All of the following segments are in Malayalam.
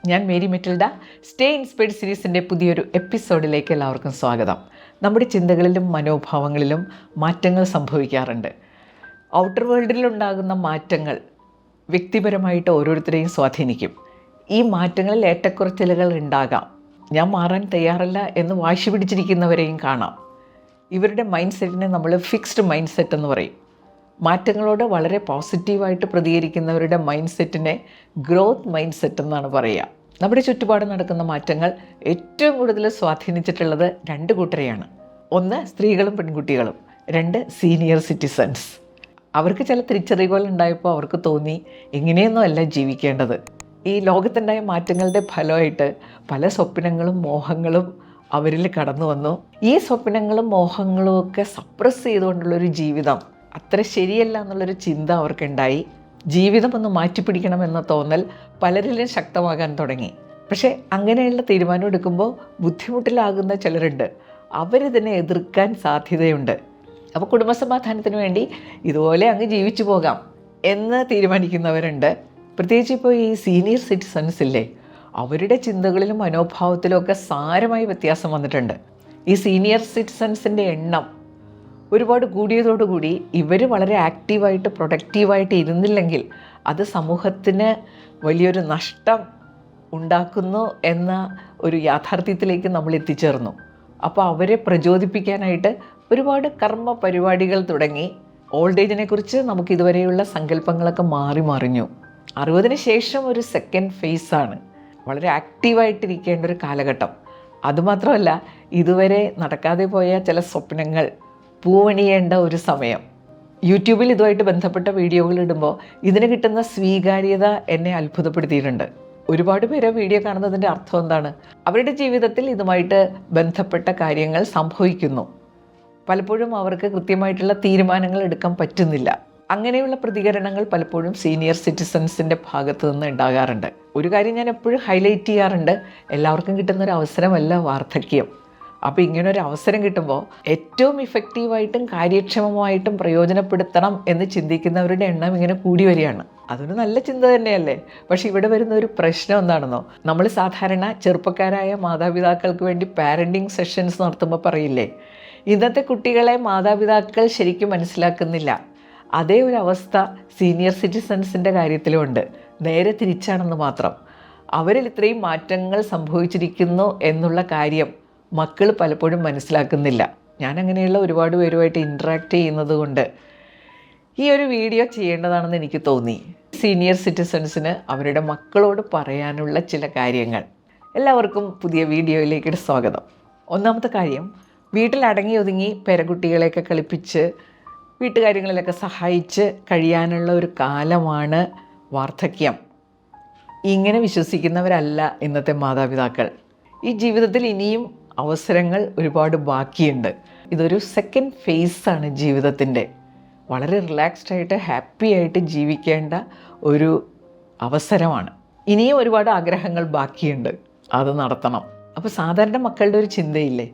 ഞാൻ മേരി മെറ്റിൽഡ. സ്റ്റേ ഇൻസ്പയർഡ് സീരീസിൻ്റെ പുതിയൊരു എപ്പിസോഡിലേക്ക് എല്ലാവർക്കും സ്വാഗതം. നമ്മുടെ ചിന്തകളിലും മനോഭാവങ്ങളിലും മാറ്റങ്ങൾ സംഭവിക്കാറുണ്ട്. ഔട്ടർ വേൾഡിലുണ്ടാകുന്ന മാറ്റങ്ങൾ വ്യക്തിപരമായിട്ട് ഓരോരുത്തരെയും സ്വാധീനിക്കും. ഈ മാറ്റങ്ങളിൽ ഏറ്റക്കുറച്ചിലുകൾ ഉണ്ടാകാം. ഞാൻ മാറാൻ തയ്യാറല്ല എന്ന് വാശി പിടിച്ചിരിക്കുന്നവരെയും കാണാം. ഇവരുടെ മൈൻഡ് സെറ്റിനെ നമ്മൾ ഫിക്സ്ഡ് മൈൻഡ് സെറ്റ് എന്ന് പറയും. മാറ്റങ്ങളോട് വളരെ പോസിറ്റീവായിട്ട് പ്രതികരിക്കുന്നവരുടെ മൈൻഡ് സെറ്റിനെ ഗ്രോത്ത് മൈൻഡ് സെറ്റ് എന്നാണ് പറയുക. നമ്മുടെ ചുറ്റുപാട് നടക്കുന്ന മാറ്റങ്ങൾ ഏറ്റവും കൂടുതൽ സ്വാധീനിച്ചിട്ടുള്ളത് രണ്ട് കൂട്ടരെയാണ്. ഒന്ന് സ്ത്രീകളും പെൺകുട്ടികളും, രണ്ട് സീനിയർ സിറ്റിസൺസ്. അവർക്ക് ചില തിരിച്ചറിവുകൾ ഉണ്ടായപ്പോൾ അവർക്ക് തോന്നി ഇങ്ങനെയൊന്നും അല്ല ജീവിക്കേണ്ടത്. ഈ ലോകത്തുണ്ടായ മാറ്റങ്ങളുടെ ഫലമായിട്ട് പല സ്വപ്നങ്ങളും മോഹങ്ങളും അവരിൽ കടന്നു വന്നു. ഈ സ്വപ്നങ്ങളും മോഹങ്ങളും ഒക്കെ സപ്രസ് ചെയ്തുകൊണ്ടുള്ളൊരു ജീവിതം അത്ര ശരിയല്ല എന്നുള്ളൊരു ചിന്ത അവർക്കുണ്ടായി. ജീവിതം ഒന്ന് മാറ്റിപ്പിടിക്കണമെന്ന തോന്നൽ പലരിലും ശക്തമാകാൻ തുടങ്ങി. പക്ഷേ അങ്ങനെയുള്ള തീരുമാനം എടുക്കുമ്പോൾ ബുദ്ധിമുട്ടിലാകുന്ന ചിലരുണ്ട്. അവരിതിനെ എതിർക്കാൻ സാധ്യതയുണ്ട്. അപ്പോൾ കുടുംബസമാധാനത്തിന് വേണ്ടി ഇതുപോലെ അങ്ങ് ജീവിച്ചു പോകാം എന്ന് തീരുമാനിക്കുന്നവരുണ്ട്. പ്രത്യേകിച്ച് ഇപ്പോൾ ഈ സീനിയർ സിറ്റിസൺസ് ഇല്ലേ, അവരുടെ ചിന്തകളിലും മനോഭാവത്തിലും ഒക്കെ സാരമായി വ്യത്യാസം വന്നിട്ടുണ്ട്. ഈ സീനിയർ സിറ്റിസൺസിൻ്റെ എണ്ണം ഒരുപാട് കൂടിയതോടുകൂടി ഇവർ വളരെ ആക്റ്റീവായിട്ട് പ്രൊഡക്റ്റീവായിട്ട് ഇരുന്നില്ലെങ്കിൽ അത് സമൂഹത്തിന് വലിയൊരു നഷ്ടം ഉണ്ടാക്കുന്നു എന്ന ഒരു യാഥാർത്ഥ്യത്തിലേക്ക് നമ്മൾ എത്തിച്ചേർന്നു. അപ്പോൾ അവരെ പ്രചോദിപ്പിക്കാനായിട്ട് ഒരുപാട് കർമ്മ പരിപാടികൾ തുടങ്ങി. ഓൾഡ് ഏജിനെ കുറിച്ച് നമുക്ക് ഇതുവരെയുള്ള സങ്കല്പങ്ങളൊക്കെ മാറി മറിഞ്ഞു. 60-ന് ശേഷം ഒരു സെക്കൻഡ് ഫേസാണ്. വളരെ ആക്റ്റീവായിട്ടിരിക്കേണ്ട ഒരു കാലഘട്ടം. അതുമാത്രമല്ല, ഇതുവരെ നടക്കാതെ പോയ ചില സ്വപ്നങ്ങൾ പൂവണിയേണ്ട ഒരു സമയം. യൂട്യൂബിൽ ഇതുമായിട്ട് ബന്ധപ്പെട്ട വീഡിയോകൾ ഇടുമ്പോൾ ഇതിന് കിട്ടുന്ന സ്വീകാര്യത എന്നെ അത്ഭുതപ്പെടുത്തിയിട്ടുണ്ട്. ഒരുപാട് പേര് വീഡിയോ കാണുന്നതിൻ്റെ അർത്ഥം എന്താണ്? അവരുടെ ജീവിതത്തിൽ ഇതുമായിട്ട് ബന്ധപ്പെട്ട കാര്യങ്ങൾ സംഭവിക്കുന്നു. പലപ്പോഴും അവർക്ക് കൃത്യമായിട്ടുള്ള തീരുമാനങ്ങൾ എടുക്കാൻ പറ്റുന്നില്ല. അങ്ങനെയുള്ള പ്രതികരണങ്ങൾ പലപ്പോഴും സീനിയർ സിറ്റിസൺസിൻ്റെ ഭാഗത്തു നിന്ന് ഉണ്ടാകാറുണ്ട്. ഒരു കാര്യം ഞാൻ എപ്പോഴും ഹൈലൈറ്റ് ചെയ്യാറുണ്ട്, എല്ലാവർക്കും കിട്ടുന്നൊരു അവസരമല്ല വാർദ്ധക്യം. അപ്പോൾ ഇങ്ങനൊരു അവസരം കിട്ടുമ്പോൾ ഏറ്റവും ഇഫക്റ്റീവായിട്ടും കാര്യക്ഷമമായിട്ടും പ്രയോജനപ്പെടുത്തണം എന്ന് ചിന്തിക്കുന്നവരുടെ എണ്ണം ഇങ്ങനെ കൂടി വരികയാണ്. അതൊരു നല്ല ചിന്ത തന്നെയല്ലേ. പക്ഷെ ഇവിടെ വരുന്ന ഒരു പ്രശ്നം എന്താണെന്നോ, നമ്മൾ സാധാരണ ചെറുപ്പക്കാരായ മാതാപിതാക്കൾക്ക് വേണ്ടി പാരൻറ്റിങ് സെഷൻസ് നടത്തുമ്പോൾ പറയില്ലേ, ഇന്നത്തെ കുട്ടികളെ മാതാപിതാക്കൾ ശരിക്കും മനസ്സിലാക്കുന്നില്ല. അതേ ഒരു അവസ്ഥ സീനിയർ സിറ്റിസൺസിൻ്റെ കാര്യത്തിലുമുണ്ട്. നേരെ തിരിച്ചാണെന്ന് മാത്രം. അവരിൽ ഇത്രയും മാറ്റങ്ങൾ സംഭവിച്ചിരിക്കുന്നു എന്നുള്ള കാര്യം മക്കൾ പലപ്പോഴും മനസ്സിലാക്കുന്നില്ല. ഞാൻ അങ്ങനെയുള്ള ഒരുപാട് പേരുമായിട്ട് ഇൻട്രാക്ട് ചെയ്യുന്നത് കൊണ്ട് ഈ ഒരു വീഡിയോ ചെയ്യേണ്ടതാണെന്ന് എനിക്ക് തോന്നി. സീനിയർ സിറ്റിസൺസിന് അവരുടെ മക്കളോട് പറയാനുള്ള ചില കാര്യങ്ങൾ. എല്ലാവർക്കും പുതിയ വീഡിയോയിലേക്ക് സ്വാഗതം. ഒന്നാമത്തെ കാര്യം, വീട്ടിൽ അടങ്ങി ഒതുങ്ങി പേരക്കുട്ടികളെയൊക്കെ കളിപ്പിച്ച് വീട്ടുകാര്യങ്ങളിലൊക്കെ സഹായിച്ച് കഴിയാനുള്ള ഒരു കാലമാണ് വാർദ്ധക്യം. ഇങ്ങനെ വിശ്വസിക്കുന്നവരല്ല ഇന്നത്തെ മാതാപിതാക്കൾ. ഈ ജീവിതത്തിൽ ഇനിയും അവസരങ്ങൾ ഒരുപാട് ബാക്കിയുണ്ട്. ഇതൊരു സെക്കൻഡ് ഫേസാണ് ജീവിതത്തിൻ്റെ. വളരെ റിലാക്സ്ഡ് ആയിട്ട് ഹാപ്പി ആയിട്ട് ജീവിക്കേണ്ട ഒരു അവസരമാണ്. ഇനിയും ഒരുപാട് ആഗ്രഹങ്ങൾ ബാക്കിയുണ്ട്, അത് നടത്തണം. അപ്പോൾ സാധാരണ മക്കളുടെ ഒരു ചിന്തയില്ലേ,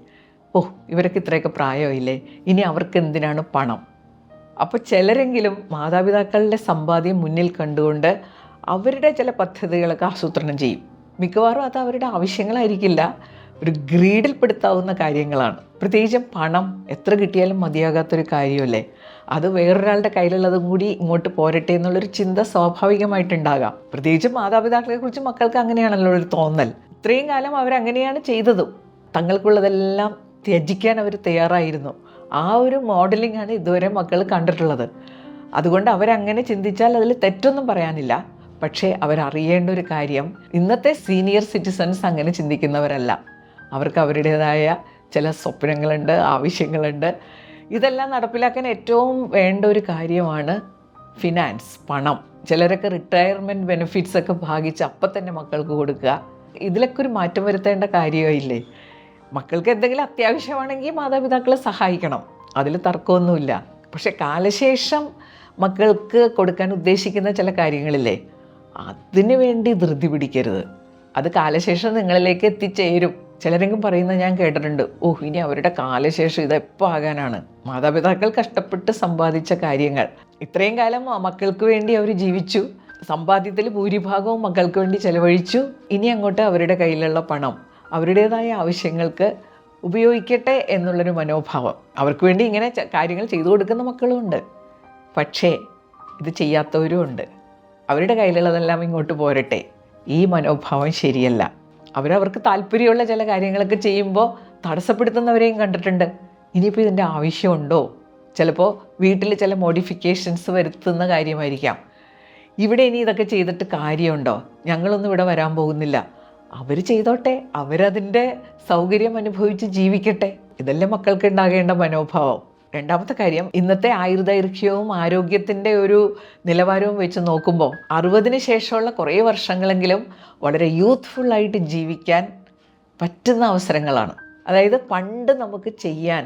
ഇവരൊക്കെ ഇത്രയൊക്കെ പ്രായമില്ലേ, ഇനി അവർക്ക് എന്തിനാണ് പണം. അപ്പോൾ ചിലരെങ്കിലും മാതാപിതാക്കളുടെ സമ്പാദ്യം മുന്നിൽ കണ്ടുകൊണ്ട് അവരുടെ ചില പദ്ധതികളൊക്കെ ആസൂത്രണം ചെയ്യും. മിക്കവാറും അത് അവരുടെ ആവശ്യങ്ങളായിരിക്കില്ല, ഒരു ഗ്രീഡിൽപ്പെടുത്താവുന്ന കാര്യങ്ങളാണ്. പ്രത്യേകിച്ചും പണം എത്ര കിട്ടിയാലും മതിയാകാത്തൊരു കാര്യമല്ലേ. അത് വേറൊരാളുടെ കയ്യിലുള്ളതും കൂടി ഇങ്ങോട്ട് പോരട്ടെ എന്നുള്ളൊരു ചിന്ത സ്വാഭാവികമായിട്ടുണ്ടാകാം. പ്രത്യേകിച്ചും മാതാപിതാക്കളെക്കുറിച്ച് മക്കൾക്ക് അങ്ങനെയാണല്ലോ ഒരു തോന്നൽ. ഇത്രയും കാലം അവരങ്ങനെയാണ് ചെയ്തതും. തങ്ങൾക്കുള്ളതെല്ലാം ത്യജിക്കാൻ അവർ തയ്യാറായിരുന്നു. ആ ഒരു മോഡലിംഗ് ആണ് ഇതുവരെ മക്കൾ കണ്ടിട്ടുള്ളത്. അതുകൊണ്ട് അവരങ്ങനെ ചിന്തിച്ചാൽ അതിൽ തെറ്റൊന്നും പറയാനില്ല. പക്ഷേ അവരറിയേണ്ട ഒരു കാര്യം, ഇന്നത്തെ സീനിയർ സിറ്റിസൺസ് അങ്ങനെ ചിന്തിക്കുന്നവരല്ല. അവർക്ക് അവരുടേതായ ചില സ്വപ്നങ്ങളുണ്ട്, ആവശ്യങ്ങളുണ്ട്. ഇതെല്ലാം നടപ്പിലാക്കാൻ ഏറ്റവും വേണ്ട ഒരു കാര്യമാണ് ഫിനാൻസ്, പണം. ചിലരൊക്കെ റിട്ടയർമെൻറ്റ് ബെനിഫിറ്റ്സ് ഒക്കെ ഭാഗിച്ച് അപ്പം തന്നെ മക്കൾക്ക് കൊടുക്കുക. ഇതിലൊക്കെ ഒരു മാറ്റം വരുത്തേണ്ട കാര്യമില്ലേ. മക്കൾക്ക് എന്തെങ്കിലും അത്യാവശ്യമാണെങ്കിൽ മാതാപിതാക്കളെ സഹായിക്കണം, അതിൽ തർക്കമൊന്നുമില്ല. പക്ഷെ കാലശേഷം മക്കൾക്ക് കൊടുക്കാൻ ഉദ്ദേശിക്കുന്ന ചില കാര്യങ്ങളില്ലേ, അതിനു വേണ്ടി ധൃതി പിടിക്കരുത്. അത് കാലശേഷം നിങ്ങളിലേക്ക് എത്തിച്ചേരും. ചിലരെങ്കിലും പറയുന്നത് ഞാൻ കേട്ടിട്ടുണ്ട്, ഇനി അവരുടെ കാലശേഷം ഇതെപ്പോൾ ആകാനാണ്. മാതാപിതാക്കൾ കഷ്ടപ്പെട്ട് സമ്പാദിച്ച കാര്യങ്ങൾ ഇത്രയും കാലം മക്കൾക്ക് വേണ്ടി അവർ ജീവിച്ചു, സമ്പാദ്യത്തിൽ ഭൂരിഭാഗവും മക്കൾക്ക് വേണ്ടി ചെലവഴിച്ചു. ഇനി അങ്ങോട്ട് അവരുടെ കയ്യിലുള്ള പണം അവരുടേതായ ആവശ്യങ്ങൾക്ക് ഉപയോഗിക്കട്ടെ എന്നുള്ളൊരു മനോഭാവം. അവർക്ക് വേണ്ടി ഇങ്ങനെ കാര്യങ്ങൾ ചെയ്തു കൊടുക്കുന്ന മക്കളുമുണ്ട്. പക്ഷേ ഇത് ചെയ്യാത്തവരും ഉണ്ട്. അവരുടെ കയ്യിലുള്ളതെല്ലാം ഇങ്ങോട്ട് പോരട്ടെ, ഈ മനോഭാവം ശരിയല്ല. അവരവർക്ക് താല്പര്യമുള്ള ചില കാര്യങ്ങളൊക്കെ ചെയ്യുമ്പോൾ തടസ്സപ്പെടുത്തുന്നവരെയും കണ്ടിട്ടുണ്ട്. ഇനിയിപ്പോൾ ഇതിൻ്റെ ആവശ്യമുണ്ടോ? ചിലപ്പോൾ വീട്ടിൽ ചില മോഡിഫിക്കേഷൻസ് വരുത്തുന്ന കാര്യമായിരിക്കാം. ഇവിടെ ഇനി ഇതൊക്കെ ചെയ്തിട്ട് കാര്യമുണ്ടോ? ഞങ്ങളൊന്നും ഇവിടെ വരാൻ പോകുന്നില്ല. അവർ ചെയ്തോട്ടെ, അവരതിൻ്റെ സൗകര്യം അനുഭവിച്ച് ജീവിക്കട്ടെ. ഇതല്ലേ മക്കൾക്ക് ഉണ്ടാകേണ്ട മനോഭാവം. രണ്ടാമത്തെ കാര്യം, ഇന്നത്തെ ആയുർദൈർഘ്യവും ആരോഗ്യത്തിൻ്റെ ഒരു നിലവാരവും വെച്ച് നോക്കുമ്പോൾ 60 ശേഷമുള്ള കുറേ വർഷങ്ങളെങ്കിലും വളരെ യൂത്ത്ഫുള്ളായിട്ട് ജീവിക്കാൻ പറ്റുന്ന അവസരങ്ങളാണ്. അതായത് പണ്ട് നമുക്ക് ചെയ്യാൻ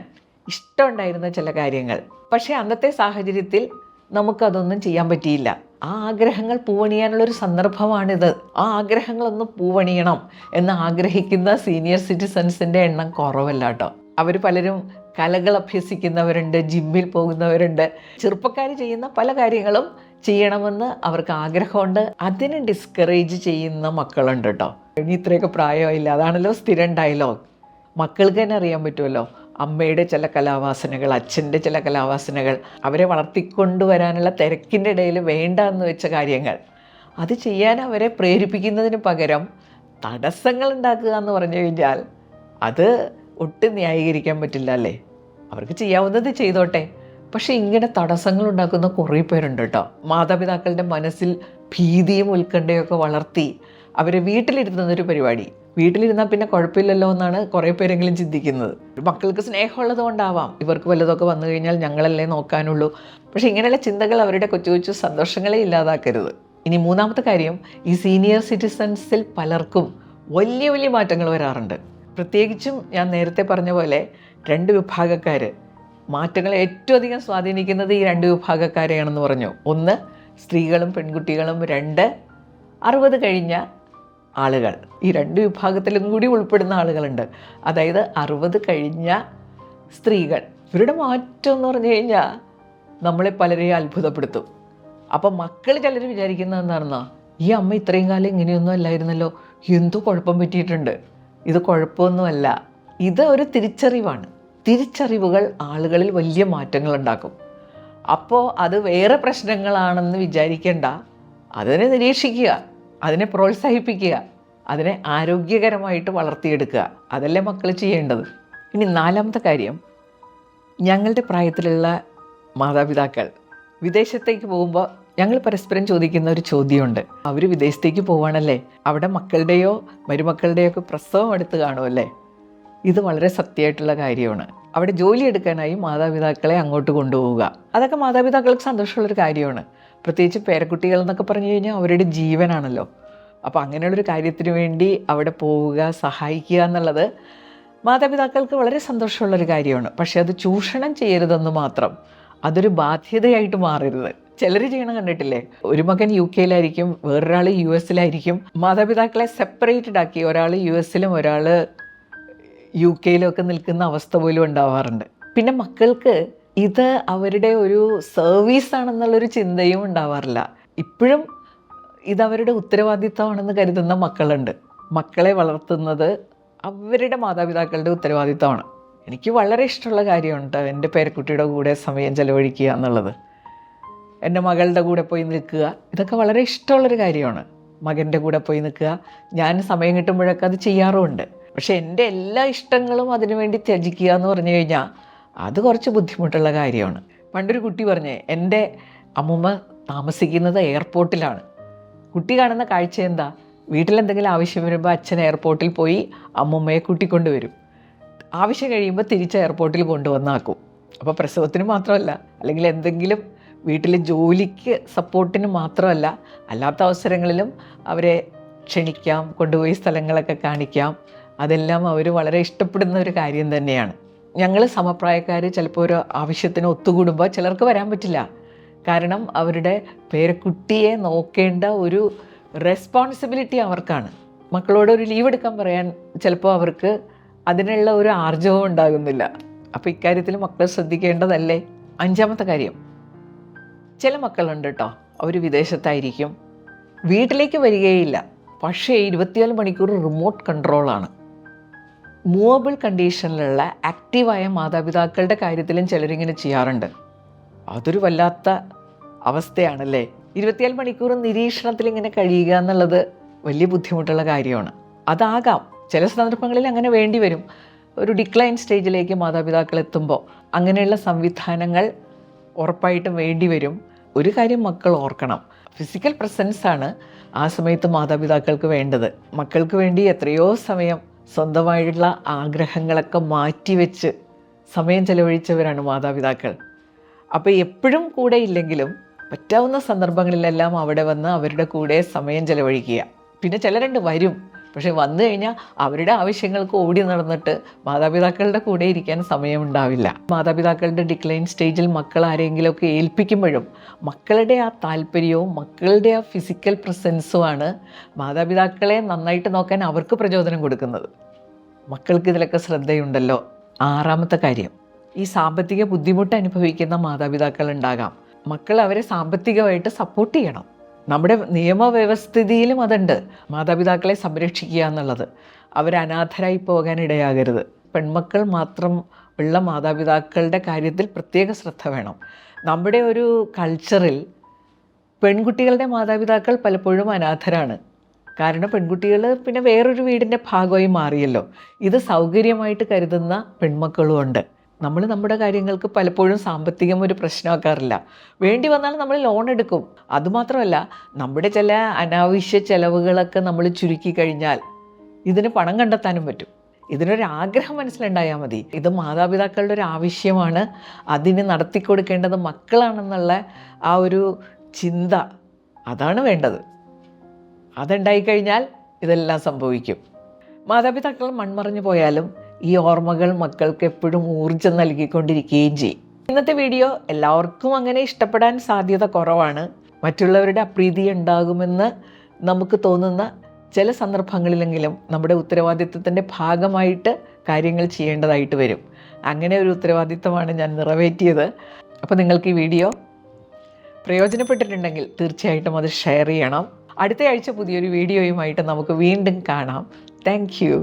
ഇഷ്ടമുണ്ടായിരുന്ന ചില കാര്യങ്ങൾ, പക്ഷേ അന്നത്തെ സാഹചര്യത്തിൽ നമുക്കതൊന്നും ചെയ്യാൻ പറ്റിയില്ല. ആ ആഗ്രഹങ്ങൾ പൂവണിയാനുള്ളൊരു സന്ദർഭമാണിത്. ആ ആഗ്രഹങ്ങളൊന്ന് പൂവണിയണം എന്ന് ആഗ്രഹിക്കുന്ന സീനിയർ സിറ്റിസൺസിൻ്റെ എണ്ണം കുറവല്ല കേട്ടോ. അവർ പലരും കലകൾ അഭ്യസിക്കുന്നവരുണ്ട്, ജിമ്മിൽ പോകുന്നവരുണ്ട്. ചെറുപ്പക്കാർ ചെയ്യുന്ന പല കാര്യങ്ങളും ചെയ്യണമെന്ന് അവർക്ക് ആഗ്രഹമുണ്ട്. അതിന് ഡിസ്കറേജ് ചെയ്യുന്ന മക്കളുണ്ട് കേട്ടോ. ഇനി ഇത്രയൊക്കെ പ്രായമില്ല, അതാണല്ലോ സ്ഥിരം ഡയലോഗ്. മക്കൾക്ക് തന്നെ അറിയാൻ പറ്റുമല്ലോ അമ്മയുടെ ചില കലാവാസനകൾ, അച്ഛൻ്റെ ചില കലാവാസനകൾ, അവരെ വളർത്തിക്കൊണ്ടുവരാനുള്ള തിരക്കിൻ്റെ ഇടയിൽ വേണ്ട എന്ന് വെച്ച കാര്യങ്ങൾ, അത് ചെയ്യാൻ അവരെ പ്രേരിപ്പിക്കുന്നതിന് പകരം തടസ്സങ്ങൾ ഉണ്ടാക്കുക എന്ന് പറഞ്ഞു കഴിഞ്ഞാൽ അത് ഒട്ടും ന്യായീകരിക്കാൻ പറ്റില്ല അല്ലേ. അവർക്ക് ചെയ്യാവുന്നത് ചെയ്തോട്ടെ. പക്ഷേ ഇങ്ങനെ തടസ്സങ്ങൾ ഉണ്ടാക്കുന്ന കുറേ പേരുണ്ട് കേട്ടോ. മാതാപിതാക്കളുടെ മനസ്സിൽ ഭീതിയും ഉത്കണ്ഠയൊക്കെ വളർത്തി അവരെ വീട്ടിലിരുത്തുന്നൊരു പരിപാടി. വീട്ടിലിരുന്നാൽ പിന്നെ കുഴപ്പമില്ലല്ലോ എന്നാണ് കുറേ പേരെങ്കിലും ചിന്തിക്കുന്നത്. മക്കൾക്ക് സ്നേഹമുള്ളത് കൊണ്ടാവാം, ഇവർക്ക് വല്ലതൊക്കെ വന്നു കഴിഞ്ഞാൽ ഞങ്ങളല്ലേ നോക്കാനുള്ളൂ. പക്ഷേ ഇങ്ങനെയുള്ള ചിന്തകൾ അവരുടെ കൊച്ചു കൊച്ചു സന്തോഷങ്ങളെ ഇല്ലാതാക്കരുത്. ഇനി മൂന്നാമത്തെ കാര്യം, ഈ സീനിയർ സിറ്റിസൺസിൽ പലർക്കും വലിയ വലിയ മാറ്റങ്ങൾ വരാറുണ്ട്. പ്രത്യേകിച്ചും ഞാൻ നേരത്തെ പറഞ്ഞ പോലെ 2 വിഭാഗക്കാർ മാറ്റങ്ങളെ ഏറ്റവും അധികം സ്വാധീനിക്കുന്നത് ഈ 2 വിഭാഗക്കാരെയാണെന്ന് പറഞ്ഞു. 1 സ്ത്രീകളും പെൺകുട്ടികളും, 2 60 കഴിഞ്ഞ ആളുകൾ. ഈ 2 വിഭാഗത്തിലും കൂടി ഉൾപ്പെടുന്ന ആളുകളുണ്ട്. അതായത് 60 കഴിഞ്ഞ സ്ത്രീകൾ. ഇവരുടെ മാറ്റം എന്ന് പറഞ്ഞു കഴിഞ്ഞാൽ നമ്മളെ പലരെയും അത്ഭുതപ്പെടുത്തും. അപ്പം മക്കൾ ചിലർ വിചാരിക്കുന്നത് എന്താണെന്നോ, ഈ അമ്മ ഇത്രയും കാലം ഇങ്ങനെയൊന്നും അല്ലായിരുന്നല്ലോ, എന്തോ കുഴപ്പം പറ്റിയിട്ടുണ്ട്. ഇത് കുഴപ്പമൊന്നുമല്ല, ഇത് ഒരു തിരിച്ചറിവാണ്. തിരിച്ചറിവുകൾ ആളുകളിൽ വലിയ മാറ്റങ്ങൾ ഉണ്ടാക്കും. അപ്പോൾ അത് വേറെ പ്രശ്നങ്ങളാണെന്ന് വിചാരിക്കേണ്ട, അതിനെ നിരീക്ഷിക്കുക, അതിനെ പ്രോത്സാഹിപ്പിക്കുക, അതിനെ ആരോഗ്യകരമായിട്ട് വളർത്തിയെടുക്കുക. അതല്ലേ മക്കൾ ചെയ്യേണ്ടത്. ഇനി 4ാമത്തെ കാര്യം, ഞങ്ങളുടെ പ്രായത്തിലുള്ള മാതാപിതാക്കൾ വിദേശത്തേക്ക് പോകുമ്പോൾ ഞങ്ങൾ പരസ്പരം ചോദിക്കുന്ന ഒരു ചോദ്യമുണ്ട്. അവർ വിദേശത്തേക്ക് പോവാണല്ലേ, അവിടെ മക്കളുടെയോ മരുമക്കളുടെയോ ഒക്കെ പ്രസവം എടുത്ത് കാണുമല്ലേ. ഇത് വളരെ സത്യമായിട്ടുള്ള കാര്യമാണ്. അവിടെ ജോലി എടുക്കാനായി മാതാപിതാക്കളെ അങ്ങോട്ട് കൊണ്ടുപോവുക, അതൊക്കെ മാതാപിതാക്കൾക്ക് സന്തോഷമുള്ളൊരു കാര്യമാണ്. പ്രത്യേകിച്ച് പേരക്കുട്ടികൾ എന്നൊക്കെ പറഞ്ഞു കഴിഞ്ഞാൽ അവരുടെ ജീവനാണല്ലോ. അപ്പോൾ അങ്ങനെയുള്ളൊരു കാര്യത്തിന് വേണ്ടി അവിടെ പോവുക, സഹായിക്കുക എന്നുള്ളത് മാതാപിതാക്കൾക്ക് വളരെ സന്തോഷമുള്ളൊരു കാര്യമാണ്. പക്ഷേ അത് ചൂഷണം ചെയ്യരുതെന്ന് മാത്രം, അതൊരു ബാധ്യതയായിട്ട് മാറരുത്. ചിലർ ചെയ്യണം കണ്ടിട്ടില്ലേ, ഒരു മകൻ UK വേറൊരാൾ US മാതാപിതാക്കളെ സെപ്പറേറ്റഡ് ആക്കി, ഒരാൾ US ഒരാൾ UK ഒക്കെ നിൽക്കുന്ന അവസ്ഥ പോലും ഉണ്ടാവാറുണ്ട്. പിന്നെ മക്കൾക്ക് ഇത് അവരുടെ ഒരു സർവീസാണെന്നുള്ളൊരു ചിന്തയും ഉണ്ടാവാറില്ല. ഇപ്പോഴും ഇതവരുടെ ഉത്തരവാദിത്തമാണെന്ന് കരുതുന്ന മക്കളുണ്ട്. മക്കളെ വളർത്തുന്നത് അവരുടെ മാതാപിതാക്കളുടെ ഉത്തരവാദിത്തമാണ്. എനിക്ക് വളരെ ഇഷ്ടമുള്ള കാര്യമുണ്ട് എൻ്റെ പേരക്കുട്ടിയുടെ കൂടെ സമയം ചെലവഴിക്കുക എന്നുള്ളത്. എൻ്റെ മകളുടെ കൂടെ പോയി നിൽക്കുക, ഇതൊക്കെ വളരെ ഇഷ്ടമുള്ളൊരു കാര്യമാണ്. മകൻ്റെ കൂടെ പോയി നിൽക്കുക, ഞാൻ സമയം കിട്ടുമ്പോഴൊക്കെ അത് ചെയ്യാറുമുണ്ട്. പക്ഷേ എൻ്റെ എല്ലാ ഇഷ്ടങ്ങളും അതിനുവേണ്ടി ത്യജിക്കുക എന്ന് പറഞ്ഞു കഴിഞ്ഞാൽ അത് കുറച്ച് ബുദ്ധിമുട്ടുള്ള കാര്യമാണ്. പണ്ടൊരു കുട്ടി പറഞ്ഞേ, എൻ്റെ അമ്മൂമ്മ താമസിക്കുന്നത് എയർപോർട്ടിലാണ്. കുട്ടി കാണുന്ന കാഴ്ച എന്താ, വീട്ടിലെന്തെങ്കിലും ആവശ്യം വരുമ്പോൾ അച്ഛൻ എയർപോർട്ടിൽ പോയി അമ്മൂമ്മയെ കൂട്ടിക്കൊണ്ടുവരും. ആവശ്യം കഴിയുമ്പോൾ തിരിച്ച് എയർപോർട്ടിൽ കൊണ്ടുവന്നാക്കും. അപ്പോൾ പ്രസവത്തിന് മാത്രമല്ല, അല്ലെങ്കിൽ എന്തെങ്കിലും വീട്ടിലെ ജോലിക്ക് സപ്പോർട്ടിന് മാത്രമല്ല, അല്ലാത്ത അവസരങ്ങളിലും അവരെ ക്ഷണിക്കാം, കൊണ്ടുപോയി സ്ഥലങ്ങളൊക്കെ കാണിക്കാം. അതെല്ലാം അവർ വളരെ ഇഷ്ടപ്പെടുന്ന ഒരു കാര്യം തന്നെയാണ്. ഞങ്ങൾ സമപ്രായക്കാർ ചിലപ്പോൾ ഒരു ആവശ്യത്തിന് ഒത്തുകൂടുമ്പോൾ ചിലർക്ക് വരാൻ പറ്റില്ല. കാരണം അവരുടെ പേരക്കുട്ടിയെ നോക്കേണ്ട ഒരു റെസ്പോൺസിബിലിറ്റി അവർക്കാണ്. മക്കളോട് ഒരു ലീവ് എടുക്കാൻ പറയാൻ ചിലപ്പോൾ അവർക്ക് അതിനുള്ള ഒരു ആർജവം ഉണ്ടാകുന്നില്ല. അപ്പോൾ ഇക്കാര്യത്തിൽ മക്കൾ ശ്രദ്ധിക്കേണ്ടതല്ലേ. 5ാമത്തെ കാര്യം, ചില മക്കളുണ്ട് കേട്ടോ, അവർ വിദേശത്തായിരിക്കും, വീട്ടിലേക്ക് വരികയില്ല. പക്ഷേ 24 മണിക്കൂർ റിമോട്ട് കൺട്രോളാണ്. മൂവബിൾ കണ്ടീഷനിലുള്ള ആക്റ്റീവായ മാതാപിതാക്കളുടെ കാര്യത്തിലും ചിലരിങ്ങനെ ചെയ്യാറുണ്ട്. അതൊരു വല്ലാത്ത അവസ്ഥയാണല്ലേ. 24 മണിക്കൂർ നിരീക്ഷണത്തിൽ ഇങ്ങനെ കഴിയുക എന്നുള്ളത് വലിയ ബുദ്ധിമുട്ടുള്ള കാര്യമാണ്. അതാകാം, ചില സന്ദർഭങ്ങളിൽ അങ്ങനെ വേണ്ടി വരും. ഒരു ഡിക്ലൈൻ സ്റ്റേജിലേക്ക് മാതാപിതാക്കൾ എത്തുമ്പോൾ അങ്ങനെയുള്ള സംവിധാനങ്ങൾ ഉറപ്പായിട്ടും വേണ്ടി വരും. ഒരു കാര്യം മക്കൾ ഓർക്കണം, ഫിസിക്കൽ പ്രസൻസാണ് ആ സമയത്ത് മാതാപിതാക്കൾക്ക് വേണ്ടത്. മക്കൾക്ക് വേണ്ടി എത്രയോ സമയം സ്വന്തമായിട്ടുള്ള ആഗ്രഹങ്ങളൊക്കെ മാറ്റിവെച്ച് സമയം ചെലവഴിച്ചവരാണ് മാതാപിതാക്കൾ. അപ്പോൾ എപ്പോഴും കൂടെ ഇല്ലെങ്കിലും പറ്റാവുന്ന സന്ദർഭങ്ങളിലെല്ലാം അവിടെ വന്ന് അവരുടെ കൂടെ സമയം ചെലവഴിക്കുക. പിന്നെ ചിലരുണ്ട് വരും, പക്ഷെ വന്നു കഴിഞ്ഞാൽ അവരുടെ ആവശ്യങ്ങൾക്ക് ഓടി നടന്നിട്ട് മാതാപിതാക്കളുടെ കൂടെ ഇരിക്കാൻ സമയമുണ്ടാവില്ല. മാതാപിതാക്കളുടെ ഡിക്ലൈൻ സ്റ്റേജിൽ മക്കൾ ആരെങ്കിലുമൊക്കെ ഏൽപ്പിക്കുമ്പോഴും മക്കളുടെ ആ താല്പര്യവും മക്കളുടെ ആ ഫിസിക്കൽ പ്രസൻസുമാണ് മാതാപിതാക്കളെ നന്നായിട്ട് നോക്കാൻ അവർക്ക് പ്രചോദനം കൊടുക്കുന്നത്. മക്കൾക്ക് ഇതിലൊക്കെ ശ്രദ്ധയുണ്ടല്ലോ. 6ാമത്തെ കാര്യം, ഈ സാമ്പത്തിക ബുദ്ധിമുട്ട് അനുഭവിക്കുന്ന മാതാപിതാക്കൾ ഉണ്ടാകാം. മക്കൾ അവരെ സാമ്പത്തികമായിട്ട് സപ്പോർട്ട് ചെയ്യണം. നമ്മുടെ നിയമവ്യവസ്ഥിതിയിലും അതുണ്ട്, മാതാപിതാക്കളെ സംരക്ഷിക്കുക എന്നുള്ളത്. അവർ അനാഥരായി പോകാനിടയാകരുത്. പെൺമക്കൾ മാത്രം ഉള്ള മാതാപിതാക്കളുടെ കാര്യത്തിൽ പ്രത്യേക ശ്രദ്ധ വേണം. നമ്മുടെ ഒരു കൾച്ചറിൽ പെൺകുട്ടികളുടെ മാതാപിതാക്കൾ പലപ്പോഴും അനാഥരാണ്. കാരണം പെൺകുട്ടികൾ പിന്നെ വേറൊരു വീടിൻ്റെ ഭാഗമായി മാറിയല്ലോ. ഇത് സൗകര്യമായിട്ട് കരുതുന്ന പെൺമക്കളും ഉണ്ട്. നമ്മൾ നമ്മുടെ കാര്യങ്ങൾക്ക് പലപ്പോഴും സാമ്പത്തികം ഒരു പ്രശ്നമാക്കാറില്ല. വേണ്ടി വന്നാൽ നമ്മൾ ലോൺ എടുക്കും. അതുമാത്രമല്ല, നമ്മുടെ ചില അനാവശ്യ ചെലവുകളൊക്കെ നമ്മൾ ചുരുക്കി കഴിഞ്ഞാൽ ഇതിന് പണം കണ്ടെത്താനും പറ്റും. ഇതിനൊരാഗ്രഹം മനസ്സിലുണ്ടായാൽ മതി. ഇത് മാതാപിതാക്കളുടെ ഒരു ആവശ്യമാണ്, അതിന് നടത്തിക്കൊടുക്കേണ്ടത് മക്കളാണെന്നുള്ള ആ ഒരു ചിന്ത, അതാണ് വേണ്ടത്. അതുണ്ടായിക്കഴിഞ്ഞാൽ ഇതെല്ലാം സംഭവിക്കും. മാതാപിതാക്കൾ മൺമറഞ്ഞു പോയാലും ഈ ഓർമ്മകൾ മക്കൾക്ക് എപ്പോഴും ഊർജ്ജം നൽകിക്കൊണ്ടിരിക്കുകയും ചെയ്യും. ഇന്നത്തെ വീഡിയോ എല്ലാവർക്കും അങ്ങനെ ഇഷ്ടപ്പെടാൻ സാധ്യത കുറവാണ്. മറ്റുള്ളവരുടെ അപ്രീതി ഉണ്ടാകുമെന്ന് നമുക്ക് തോന്നുന്ന ചില സന്ദർഭങ്ങളിലെങ്കിലും നമ്മുടെ ഉത്തരവാദിത്വത്തിൻ്റെ ഭാഗമായിട്ട് കാര്യങ്ങൾ ചെയ്യേണ്ടതായിട്ട് വരും. അങ്ങനെ ഒരു ഉത്തരവാദിത്വമാണ് ഞാൻ നിറവേറ്റിയത്. അപ്പോൾ നിങ്ങൾക്ക് ഈ വീഡിയോ പ്രയോജനപ്പെട്ടിട്ടുണ്ടെങ്കിൽ തീർച്ചയായിട്ടും അത് ഷെയർ ചെയ്യണം. അടുത്ത ആഴ്ച പുതിയൊരു വീഡിയോയുമായിട്ട് നമുക്ക് വീണ്ടും കാണാം. Thank you.